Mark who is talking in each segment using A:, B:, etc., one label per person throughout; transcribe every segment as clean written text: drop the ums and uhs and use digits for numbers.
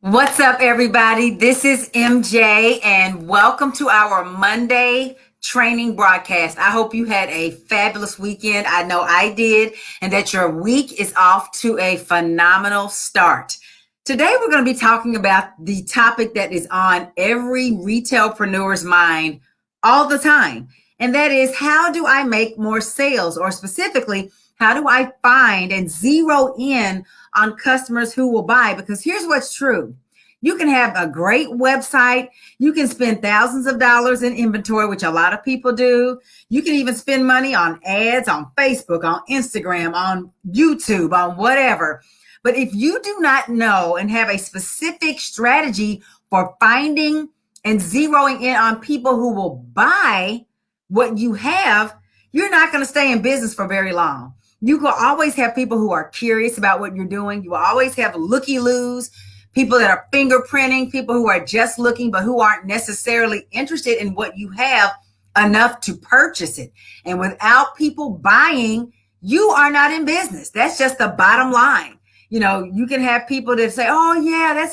A: What's up, everybody? This is MJ, and welcome to our Monday training broadcast. I hope you had a fabulous weekend. I know I did, and that your week is off to a phenomenal start. Today, we're going to be talking about the topic that is on every retailpreneur's mind all the time, and that is, how do I make more sales? Or specifically, how do I find and zero in on customers who will buy? Because here's what's true. You can have a great website. You can spend thousands of dollars in inventory, which a lot of people do. You can even spend money on ads on Facebook, on Instagram, on YouTube, on whatever. But if you do not know and have a specific strategy for finding and zeroing in on people who will buy what you have, you're not going to stay in business for very long. You will always have people who are curious about what you're doing. You will always have looky-loos, people that are fingerprinting, people who are just looking, but who aren't necessarily interested in what you have enough to purchase it. And without people buying, you are not in business. That's just the bottom line. You know, you can have people that say, oh yeah,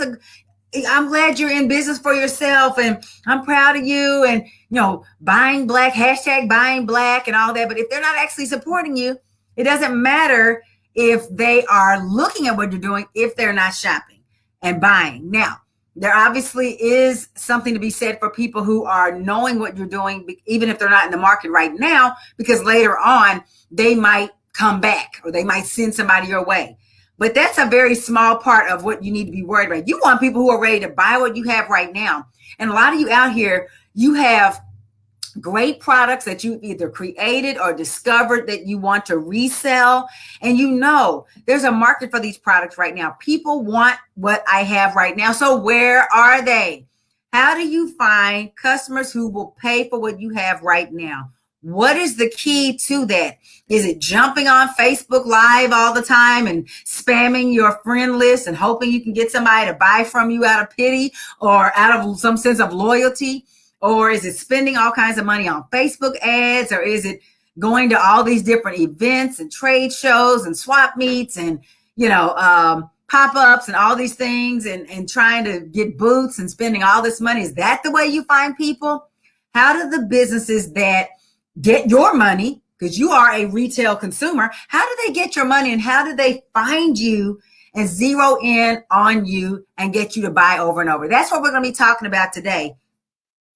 A: I'm glad you're in business for yourself and I'm proud of you. And, buying black, hashtag buying black and all that. But if they're not actually supporting you, it doesn't matter if they are looking at what you're doing, if they're not shopping and buying. Now, there obviously is something to be said for people who are knowing what you're doing, even if they're not in the market right now, because later on they might come back or they might send somebody your way. But that's a very small part of what you need to be worried about. You want people who are ready to buy what you have right now. And a lot of you out here, you have great products that you either created or discovered that you want to resell. And there's a market for these products right now. People want what I have right now. So where are they? How do you find customers who will pay for what you have right now? What is the key to that? Is it jumping on Facebook Live all the time and spamming your friend list and hoping you can get somebody to buy from you out of pity or out of some sense of loyalty? Or is it spending all kinds of money on Facebook ads? Or is it going to all these different events and trade shows and swap meets and, pop-ups and all these things and trying to get booths and spending all this money? Is that the way you find people? How do the businesses that get your money, because you are a retail consumer, how do they get your money and how do they find you and zero in on you and get you to buy over and over? That's what we're going to be talking about today.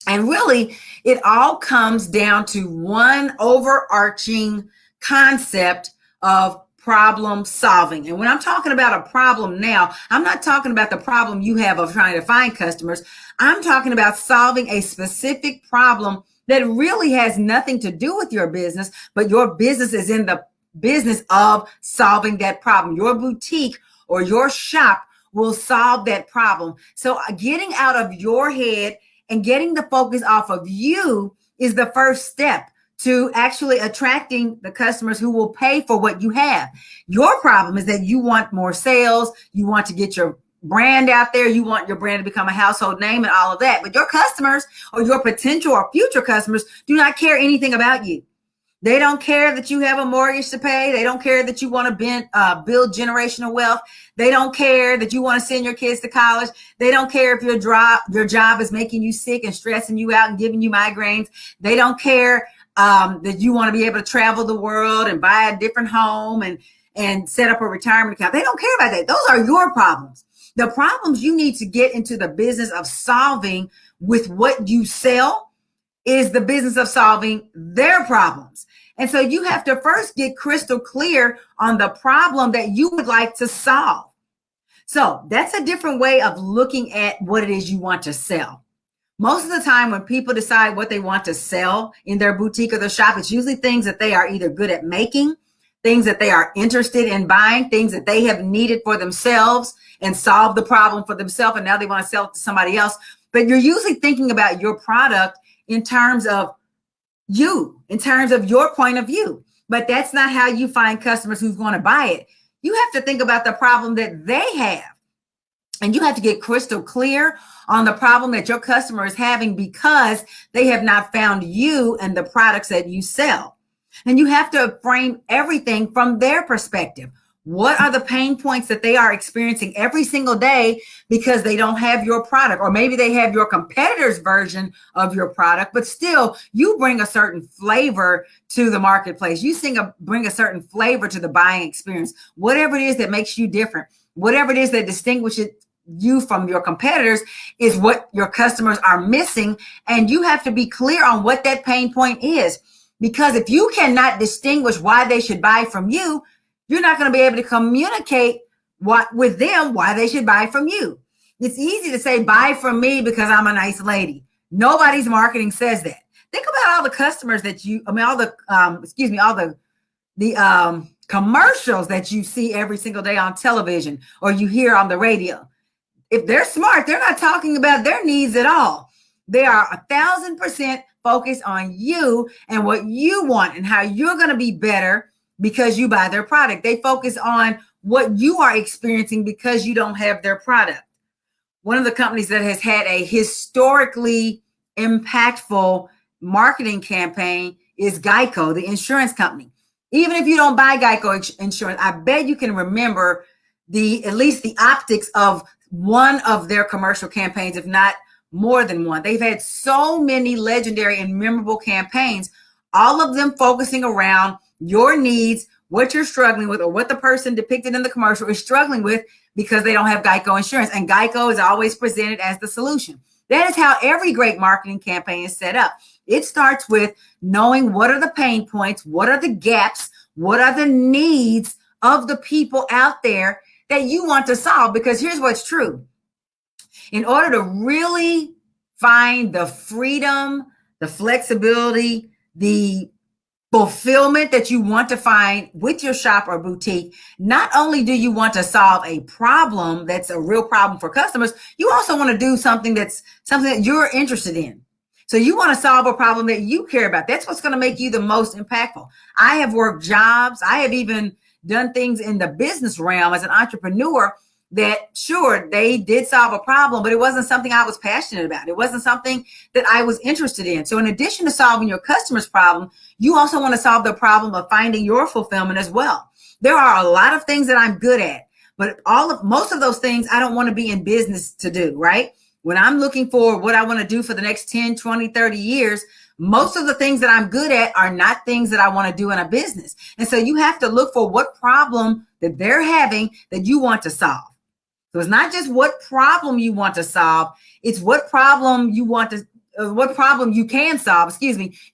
A: And really, it all comes down to one overarching concept of problem solving. And when I'm talking about a problem now, I'm not talking about the problem you have of trying to find customers. I'm talking about solving a specific problem that really has nothing to do with your business, but your business is in the business of solving that problem. Your boutique or your shop will solve that problem. So getting out of your head and getting the focus off of you is the first step to actually attracting the customers who will pay for what you have. Your problem is that you want more sales. You want to get your brand out there. You want your brand to become a household name and all of that. But your customers or your potential or future customers do not care anything about you. They don't care that you have a mortgage to pay. They don't care that you want to build generational wealth. They don't care that you want to send your kids to college. They don't care if your job is making you sick and stressing you out and giving you migraines. They don't care that you want to be able to travel the world and buy a different home and set up a retirement account. They don't care about that. Those are your problems. The problems you need to get into the business of solving with what you sell is the business of solving their problems. And so you have to first get crystal clear on the problem that you would like to solve. So that's a different way of looking at what it is you want to sell. Most of the time when people decide what they want to sell in their boutique or their shop, it's usually things that they are either good at making, things that they are interested in buying, things that they have needed for themselves and solve the problem for themselves, and now they want to sell it to somebody else. But you're usually thinking about your product in terms of you, in terms of your point of view. But that's not how you find customers who's going to buy it. You have to think about the problem that they have. And you have to get crystal clear on the problem that your customer is having because they have not found you and the products that you sell. And you have to frame everything from their perspective. What are the pain points that they are experiencing every single day because they don't have your product? Or maybe they have your competitor's version of your product, but still you bring a certain flavor to the marketplace. You bring a certain flavor to the buying experience. Whatever it is that makes you different, whatever it is that distinguishes you from your competitors is what your customers are missing. And you have to be clear on what that pain point is. Because if you cannot distinguish why they should buy from you, you're not going to be able to communicate with them why they should buy from you. It's easy to say, buy from me because I'm a nice lady. Nobody's marketing says that. Think about all the customers that all the commercials that you see every single day on television or you hear on the radio. If they're smart, they're not talking about their needs at all. They are 1,000% focused on you and what you want and how you're going to be better because you buy their product. They focus on what you are experiencing because you don't have their product. One of the companies that has had a historically impactful marketing campaign is Geico, the insurance company. Even if you don't buy Geico insurance, I bet you can remember at least the optics of one of their commercial campaigns, if not more than one. They've had so many legendary and memorable campaigns, all of them focusing around your needs, what you're struggling with, or what the person depicted in the commercial is struggling with because they don't have Geico insurance. And Geico is always presented as the solution. That is how every great marketing campaign is set up. It starts with knowing what are the pain points, what are the gaps, what are the needs of the people out there that you want to solve. Because here's what's true. In order to really find the freedom, the flexibility, the fulfillment that you want to find with your shop or boutique, not only do you want to solve a problem that's a real problem for customers, you also want to do something that you're interested in. So you want to solve a problem that you care about. That's what's going to make you the most impactful. I have worked jobs. I have even done things in the business realm as an entrepreneur that, sure, they did solve a problem, but it wasn't something I was passionate about. It wasn't something that I was interested in. So in addition to solving your customer's problem, you also want to solve the problem of finding your fulfillment as well. There are a lot of things that I'm good at, but most of those things I don't want to be in business to do, right? When I'm looking for what I want to do for the next 10, 20, 30 years, most of the things that I'm good at are not things that I want to do in a business. And so you have to look for what problem that they're having that you want to solve. So it's not just what problem you want to solve, it's what problem you can solve,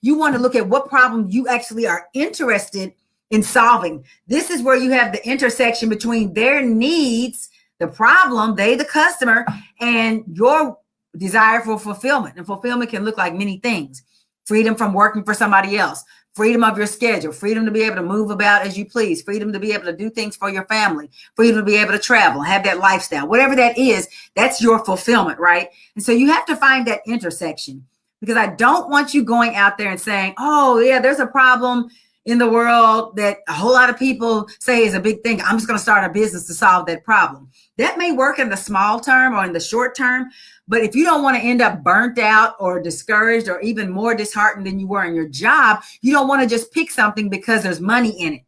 A: You want to look at what problem you actually are interested in solving. This is where you have the intersection between their needs, the problem, the customer, and your desire for fulfillment. And fulfillment can look like many things. Freedom from working for somebody else, freedom of your schedule, freedom to be able to move about as you please, freedom to be able to do things for your family, freedom to be able to travel, have that lifestyle, whatever that is, that's your fulfillment, right? And so you have to find that intersection, because I don't want you going out there and saying, oh yeah, there's a problem in the world that a whole lot of people say is a big thing. I'm just going to start a business to solve that problem. That may work in the small term or in the short term, but if you don't want to end up burnt out or discouraged or even more disheartened than you were in your job, you don't want to just pick something because there's money in it.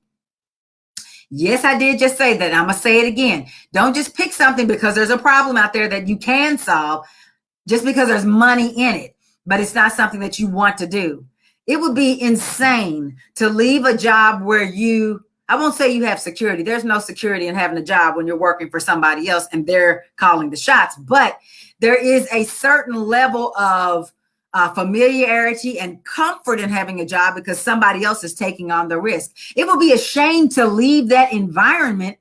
A: Yes, I did just say that. I'm going to say it again. Don't just pick something because there's a problem out there that you can solve just because there's money in it, but it's not something that you want to do. It would be insane to leave a job where I won't say you have security. There's no security in having a job when you're working for somebody else and they're calling the shots. But there is a certain level of familiarity and comfort in having a job because somebody else is taking on the risk. It would be a shame to leave that environment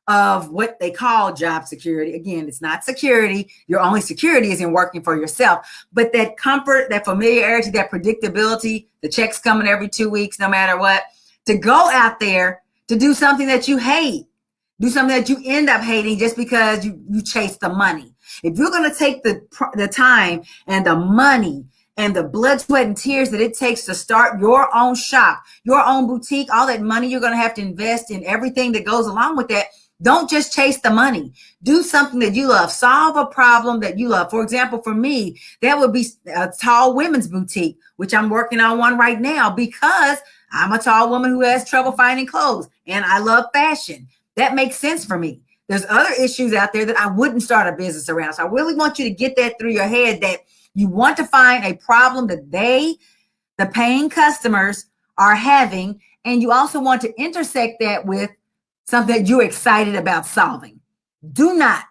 A: of what they call job security. Again, it's not security. Your only security is in working for yourself. But that comfort, that familiarity, that predictability, the checks coming every 2 weeks, no matter what, to go out there to do something that you hate, do something that you end up hating just because you chase the money. If you're going to take the time and the money and the blood, sweat, and tears that it takes to start your own shop, your own boutique, all that money you're going to have to invest in everything that goes along with that, don't just chase the money. Do something that you love. Solve a problem that you love. For example, for me, that would be a tall women's boutique, which I'm working on one right now because I'm a tall woman who has trouble finding clothes and I love fashion. That makes sense for me. There's other issues out there that I wouldn't start a business around. So I really want you to get that through your head, that you want to find a problem that the paying customers, are having, and you also want to intersect that with something that you're excited about solving. Do not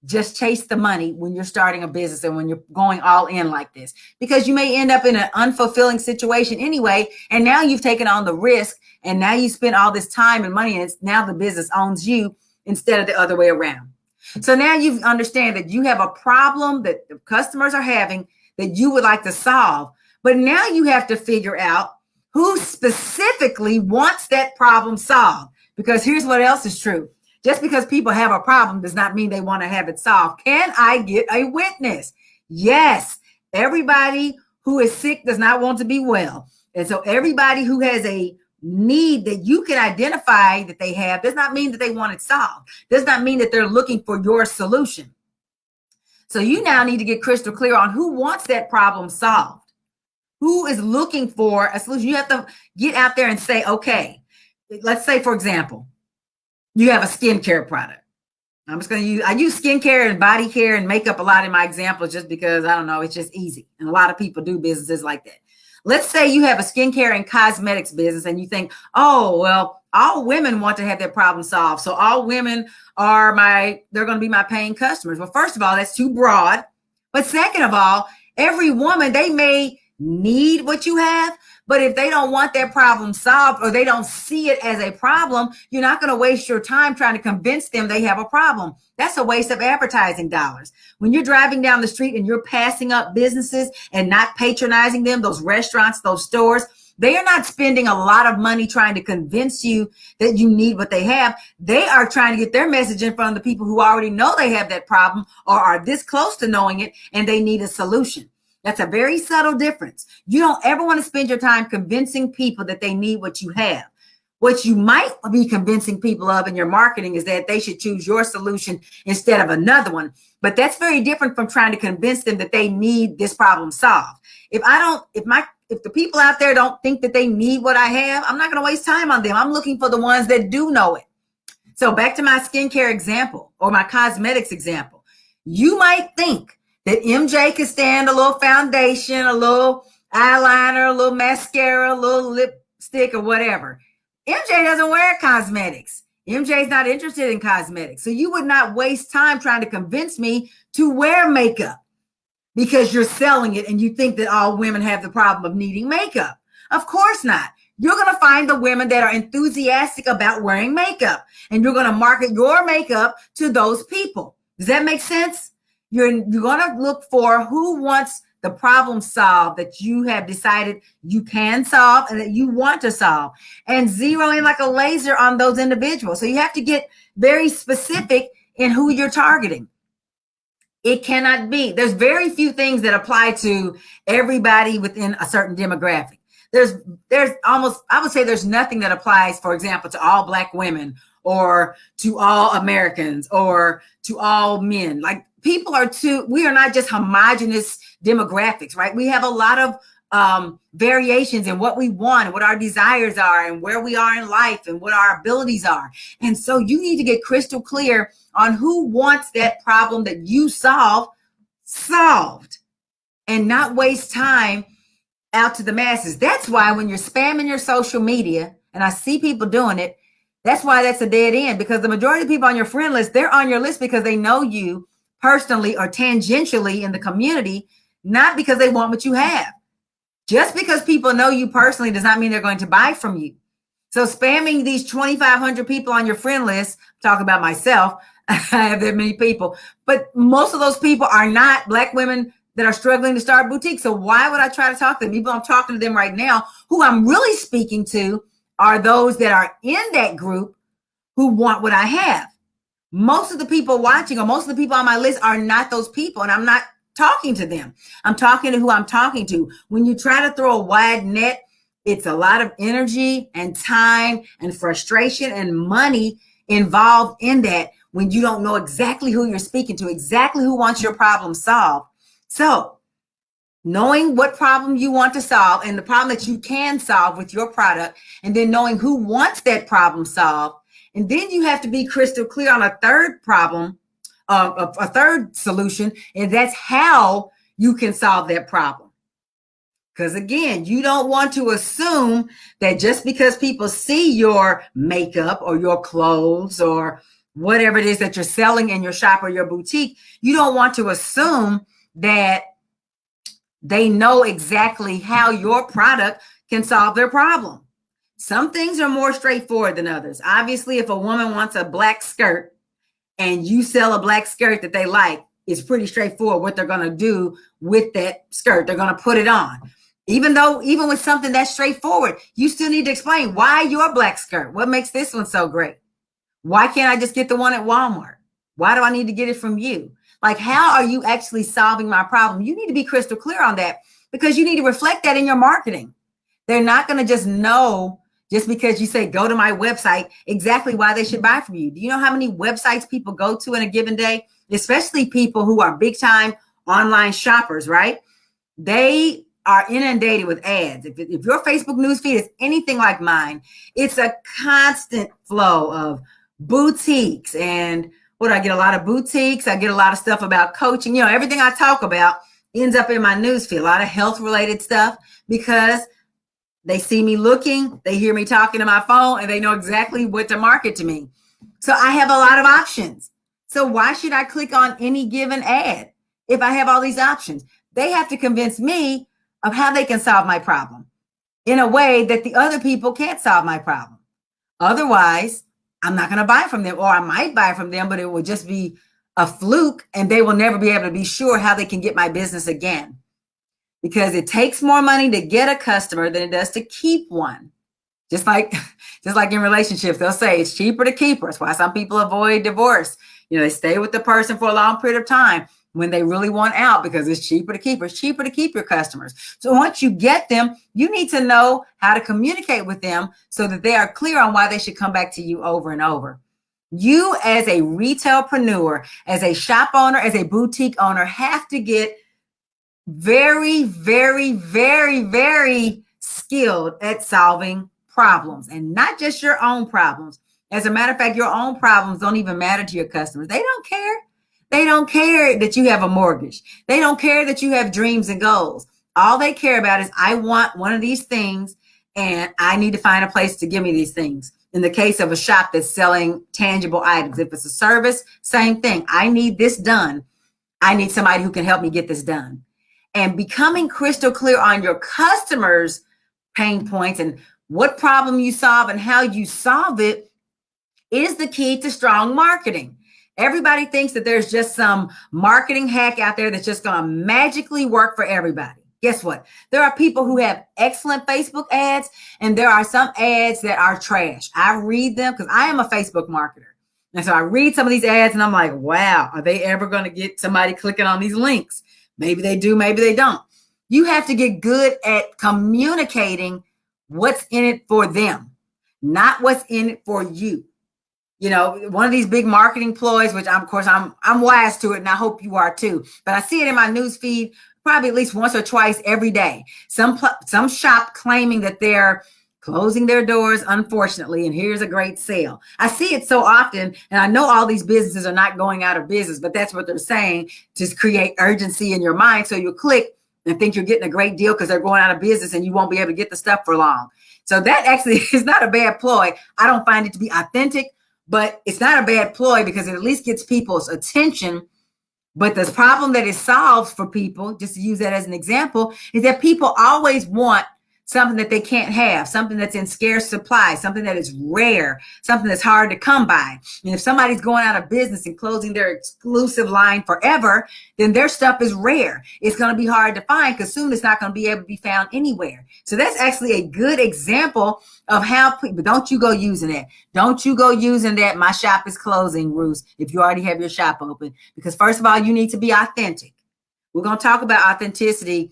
A: just chase the money when you're starting a business and when you're going all in like this, because you may end up in an unfulfilling situation anyway. And now you've taken on the risk, and now you spend all this time and money, and it's now the business owns you instead of the other way around. So now you understand that you have a problem that the customers are having that you would like to solve. But now you have to figure out who specifically wants that problem solved. Because here's what else is true. Just because people have a problem does not mean they want to have it solved. Can I get a witness? Yes. Everybody who is sick does not want to be well. And so everybody who has a need that you can identify that they have does not mean that they want it solved. Does not mean that they're looking for your solution. So you now need to get crystal clear on who wants that problem solved. Who is looking for a solution? You have to get out there and say, okay, let's say, for example, you have a skincare product. I'm just going to I use skincare and body care and makeup a lot in my examples just because, I don't know, it's just easy. And a lot of people do businesses like that. Let's say you have a skincare and cosmetics business and you think, oh, well, all women want to have their problem solved. So all women they're going to be my paying customers. Well, first of all, that's too broad. But second of all, every woman, they may need what you have, but if they don't want their problem solved or they don't see it as a problem, you're not going to waste your time trying to convince them they have a problem. That's a waste of advertising dollars. When you're driving down the street and you're passing up businesses and not patronizing them, those restaurants, those stores, they are not spending a lot of money trying to convince you that you need what they have. They are trying to get their message in front of the people who already know they have that problem or are this close to knowing it and they need a solution. That's a very subtle difference. You don't ever want to spend your time convincing people that they need what you have. What you might be convincing people of in your marketing is that they should choose your solution instead of another one. But that's very different from trying to convince them that they need this problem solved. If the people out there don't think that they need what I have, I'm not going to waste time on them. I'm looking for the ones that do know it. So back to my skincare example or my cosmetics example. You might think that MJ could stand a little foundation, a little eyeliner, a little mascara, a little lipstick or whatever. MJ doesn't wear cosmetics. MJ's not interested in cosmetics. So you would not waste time trying to convince me to wear makeup because you're selling it and you think that all women have the problem of needing makeup. Of course not. You're going to find the women that are enthusiastic about wearing makeup, and you're going to market your makeup to those people. Does that make sense? You're going to look for who wants the problem solved that you have decided you can solve and that you want to solve, and zero in like a laser on those individuals. So you have to get very specific in who you're targeting. It cannot be. There's very few things that apply to everybody within a certain demographic. There's almost, I would say there's nothing that applies, for example, to all Black women or to all Americans or to all men. Like we are not just homogenous demographics, right? We have a lot of variations in what we want, what our desires are, and where we are in life and what our abilities are. And so you need to get crystal clear on who wants that problem that you solved and not waste time out to the masses. That's why when you're spamming your social media, and I see people doing it, that's why that's a dead end, because the majority of people on your friend list, they're on your list because they know you personally or tangentially in the community, not because they want what you have. Just because people know you personally does not mean they're going to buy from you. So spamming these 2,500 people on your friend list, talk about myself, I have that many people, but most of those people are not Black women that are struggling to start boutiques. So why would I try to talk to them? Even though I'm talking to them right now, who I'm really speaking to are those that are in that group who want what I have. Most of the people watching or most of the people on my list are not those people, and I'm not talking to them. I'm talking to who I'm talking to. When you try to throw a wide net, it's a lot of energy and time and frustration and money involved in that when you don't know exactly who you're speaking to, exactly who wants your problem solved. So knowing what problem you want to solve and the problem that you can solve with your product, and then knowing who wants that problem solved, And then you have to be crystal clear on a third problem, a third solution, and that's how you can solve that problem. Because again, you don't want to assume that just because people see your makeup or your clothes or whatever it is that you're selling in your shop or your boutique, you don't want to assume that they know exactly how your product can solve their problem. Some things are more straightforward than others. Obviously, if a woman wants a black skirt and you sell a black skirt that they like, it's pretty straightforward what they're going to do with that skirt. They're going to put it on. Even with something that's straightforward, you still need to explain why your black skirt. What makes this one so great? Why can't I just get the one at Walmart? Why do I need to get it from you? Like, how are you actually solving my problem? You need to be crystal clear on that because you need to reflect that in your marketing. They're not going to just know just because you say, go to my website, exactly why they should buy from you. Do you know how many websites people go to in a given day? Especially people who are big time online shoppers, right? They are inundated with ads. If your Facebook newsfeed is anything like mine, it's a constant flow of boutiques. And what, I get a lot of boutiques. I get a lot of stuff about coaching. Everything I talk about ends up in my newsfeed, a lot of health related stuff, because they see me looking, they hear me talking to my phone, and they know exactly what to market to me. So I have a lot of options. So why should I click on any given ad if I have all these options? They have to convince me of how they can solve my problem in a way that the other people can't solve my problem. Otherwise, I'm not going to buy from them, or I might buy from them, but it will just be a fluke and they will never be able to be sure how they can get my business again. Because it takes more money to get a customer than it does to keep one. Just like in relationships, they'll say it's cheaper to keep her. That's why some people avoid divorce. They stay with the person for a long period of time when they really want out because it's cheaper to keep her. It's cheaper to keep your customers. So once you get them, you need to know how to communicate with them so that they are clear on why they should come back to you over and over. You as a retailpreneur, as a shop owner, as a boutique owner, have to get very, very, very, very skilled at solving problems, and not just your own problems. As a matter of fact, your own problems don't even matter to your customers. They don't care. They don't care that you have a mortgage. They don't care that you have dreams and goals. All they care about is, I want one of these things and I need to find a place to give me these things. In the case of a shop that's selling tangible items, if it's a service, same thing. I need this done. I need somebody who can help me get this done. And becoming crystal clear on your customers' pain points and what problem you solve and how you solve it is the key to strong marketing. Everybody thinks that there's just some marketing hack out there that's just going to magically work for everybody. Guess what? There are people who have excellent Facebook ads, and there are some ads that are trash. I read them because I am a Facebook marketer. And so I read some of these ads and I'm like, wow, are they ever going to get somebody clicking on these links? Maybe they do, maybe they don't. You have to get good at communicating what's in it for them, not what's in it for you. One of these big marketing ploys, which I'm wise to it, and I hope you are too. But I see it in my news feed probably at least once or twice every day. Some shop claiming that they're closing their doors, unfortunately, and here's a great sale. I see it so often, and I know all these businesses are not going out of business, but that's what they're saying to create urgency in your mind, so you'll click and think you're getting a great deal because they're going out of business and you won't be able to get the stuff for long. So that actually is not a bad ploy. I don't find it to be authentic, but it's not a bad ploy because it at least gets people's attention. But the problem that it solves for people, just to use that as an example, is that people always want something that they can't have, something that's in scarce supply, something that is rare, something that's hard to come by. And if somebody's going out of business and closing their exclusive line forever, then their stuff is rare. It's going to be hard to find because soon it's not going to be able to be found anywhere. So that's actually a good example of how people, don't you go using that. Don't you go using that, my shop is closing, Ruth, if you already have your shop open. Because first of all, you need to be authentic. We're going to talk about authenticity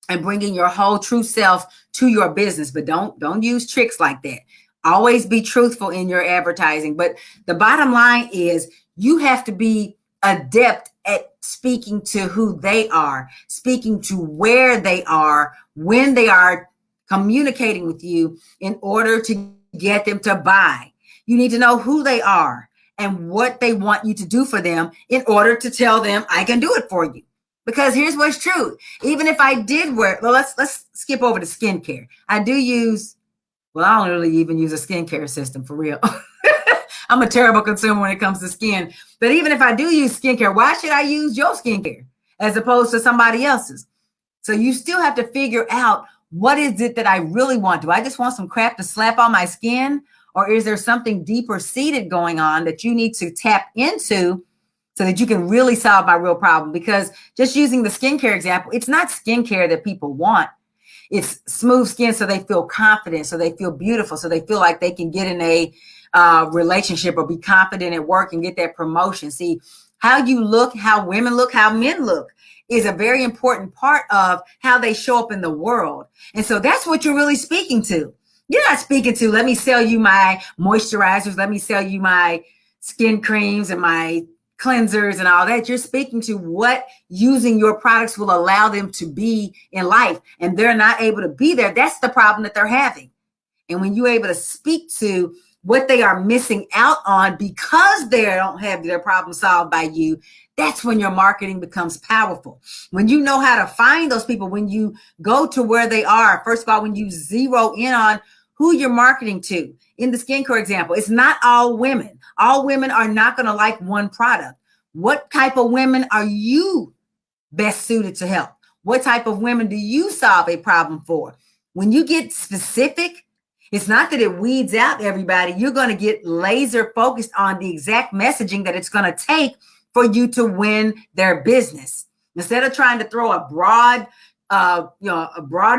A: and bringing your whole true self to your business, but don't use tricks like that. Always be truthful in your advertising. But the bottom line is you have to be adept at speaking to who they are, speaking to where they are, when they are communicating with you in order to get them to buy. You need to know who they are and what they want you to do for them in order to tell them, I can do it for you. Because here's what's true. Even if I did work, well, let's skip over to skincare. I do use, well, I don't really even use a skincare system for real. I'm a terrible consumer when it comes to skin. But even if I do use skincare, why should I use your skincare as opposed to somebody else's? So you still have to figure out, what is it that I really want? Do I just want some crap to slap on my skin? Or is there something deeper seated going on that you need to tap into so that you can really solve my real problem? Because just using the skincare example, it's not skincare that people want. It's smooth skin so they feel confident, so they feel beautiful, so they feel like they can get in a relationship or be confident at work and get that promotion. See, how you look, how women look, how men look is a very important part of how they show up in the world. And so that's what you're really speaking to. You're not speaking to, let me sell you my moisturizers, let me sell you my skin creams and my cleansers and all that. You're speaking to what using your products will allow them to be in life. And they're not able to be there. That's the problem that they're having. And when you're able to speak to what they are missing out on because they don't have their problem solved by you, that's when your marketing becomes powerful. When you know how to find those people, when you go to where they are, first of all, when you zero in on who you're marketing to. In the skincare example, it's not all women. All women are not going to like one product. What type of women are you best suited to help? What type of women do you solve a problem for? When you get specific, it's not that it weeds out everybody. You're going to get laser focused on the exact messaging that it's going to take for you to win their business. Instead of trying to throw a broad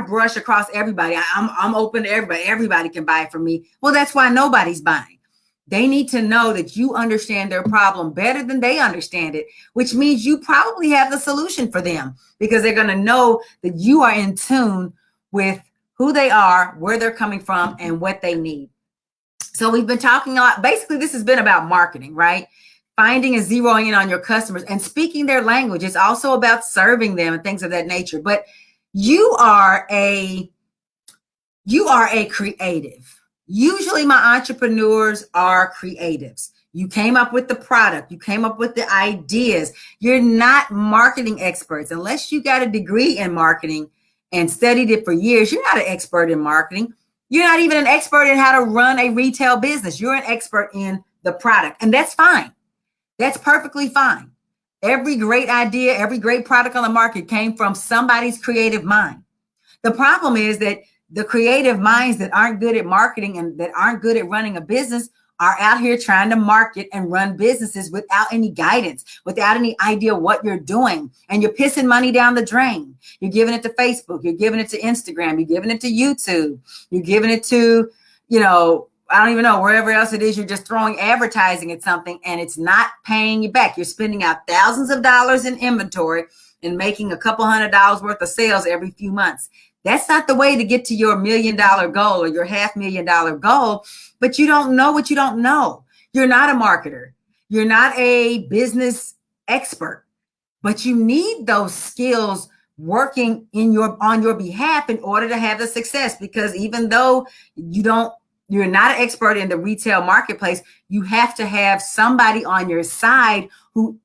A: brush across everybody. I'm open to everybody. Everybody can buy it from me. Well, that's why nobody's buying. They need to know that you understand their problem better than they understand it, which means you probably have the solution for them because they're going to know that you are in tune with who they are, where they're coming from, and what they need. So we've been talking a lot. Basically, this has been about marketing, right? Finding and zeroing in on your customers and speaking their language. It's also about serving them and things of that nature. But you are a creative. Usually my entrepreneurs are creatives. You came up with the product. You came up with the ideas. You're not marketing experts. Unless you got a degree in marketing and studied it for years, you're not an expert in marketing. You're not even an expert in how to run a retail business. You're an expert in the product. And that's fine. That's perfectly fine. Every great idea, every great product on the market came from somebody's creative mind. The problem is that the creative minds that aren't good at marketing and that aren't good at running a business are out here trying to market and run businesses without any guidance, without any idea what you're doing. And you're pissing money down the drain. You're giving it to Facebook. You're giving it to Instagram. You're giving it to YouTube. You're giving it to, I don't even know, wherever else it is. You're just throwing advertising at something and it's not paying you back. You're spending out thousands of dollars in inventory and making a couple $100 worth of sales every few months. That's not the way to get to your $1 million goal or your $500,000 goal, but you don't know what you don't know. You're not a marketer. You're not a business expert, but you need those skills working on your behalf in order to have the success. Because even though you're not an expert in the retail marketplace, you have to have somebody on your side who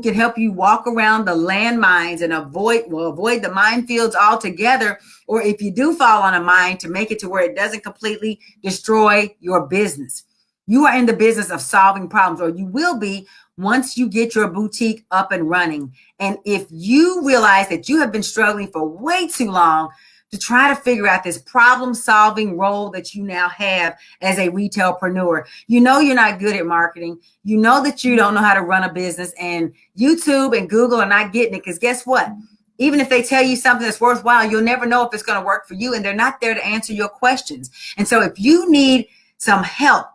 A: can help you walk around the landmines and avoid the minefields altogether. Or if you do fall on a mine, to make it to where it doesn't completely destroy your business. You are in the business of solving problems, or you will be once you get your boutique up and running. And if you realize that you have been struggling for way too long to try to figure out this problem-solving role that you now have as a retailpreneur. You're not good at marketing. You know that you don't know how to run a business, and YouTube and Google are not getting it, because guess what? Even if they tell you something that's worthwhile, you'll never know if it's going to work for you, and they're not there to answer your questions. And so if you need some help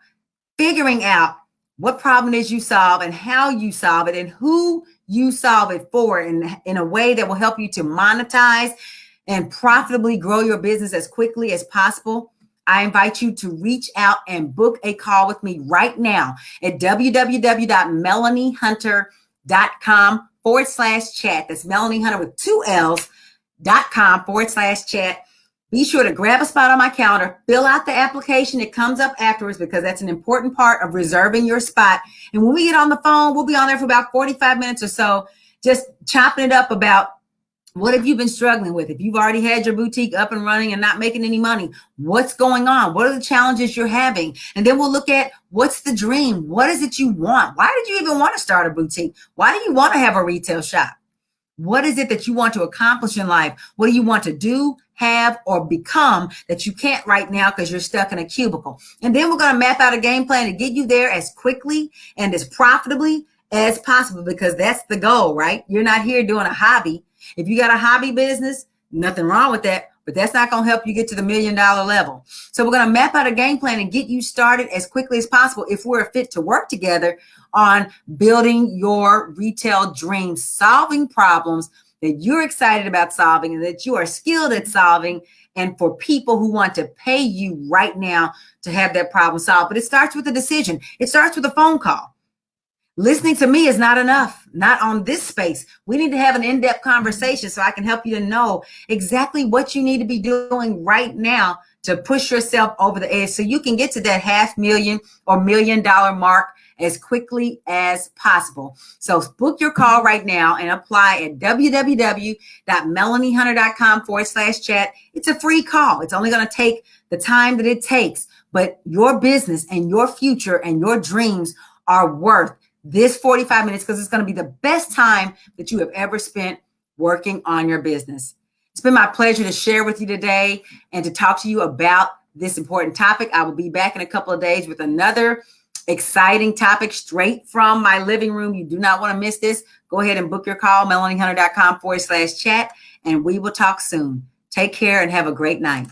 A: figuring out what problem it is you solve and how you solve it and who you solve it for in a way that will help you to monetize and profitably grow your business as quickly as possible, I invite you to reach out and book a call with me right now at www.melaniehunter.com/chat. That's Melanie Hunter with 2 L's.com/chat. Be sure to grab a spot on my calendar, fill out the application. It comes up afterwards because that's an important part of reserving your spot. And when we get on the phone, we'll be on there for about 45 minutes or so, just chopping it up about what have you been struggling with? If you've already had your boutique up and running and not making any money, what's going on? What are the challenges you're having? And then we'll look at what's the dream? What is it you want? Why did you even want to start a boutique? Why do you want to have a retail shop? What is it that you want to accomplish in life? What do you want to do, have, or become that you can't right now because you're stuck in a cubicle? And then we're going to map out a game plan to get you there as quickly and as profitably as possible, because that's the goal, right? You're not here doing a hobby. If you got a hobby business, nothing wrong with that, but that's not going to help you get to the $1 million level. So we're going to map out a game plan and get you started as quickly as possible if we're fit to work together on building your retail dreams, solving problems that you're excited about solving and that you are skilled at solving, and for people who want to pay you right now to have that problem solved. But it starts with a decision. It starts with a phone call. Listening to me is not enough, not on this space. We need to have an in-depth conversation so I can help you to know exactly what you need to be doing right now to push yourself over the edge so you can get to that $500,000 or $1 million mark as quickly as possible. So book your call right now and apply at www.melaniehunter.com/chat. It's a free call. It's only going to take the time that it takes, but your business and your future and your dreams are worth this 45 minutes because it's going to be the best time that you have ever spent working on your business. It's been my pleasure to share with you today and to talk to you about this important topic. I will be back in a couple of days with another exciting topic straight from my living room. You do not want to miss this. Go ahead and book your call, melaniehunter.com/chat, and we will talk soon. Take care and have a great night.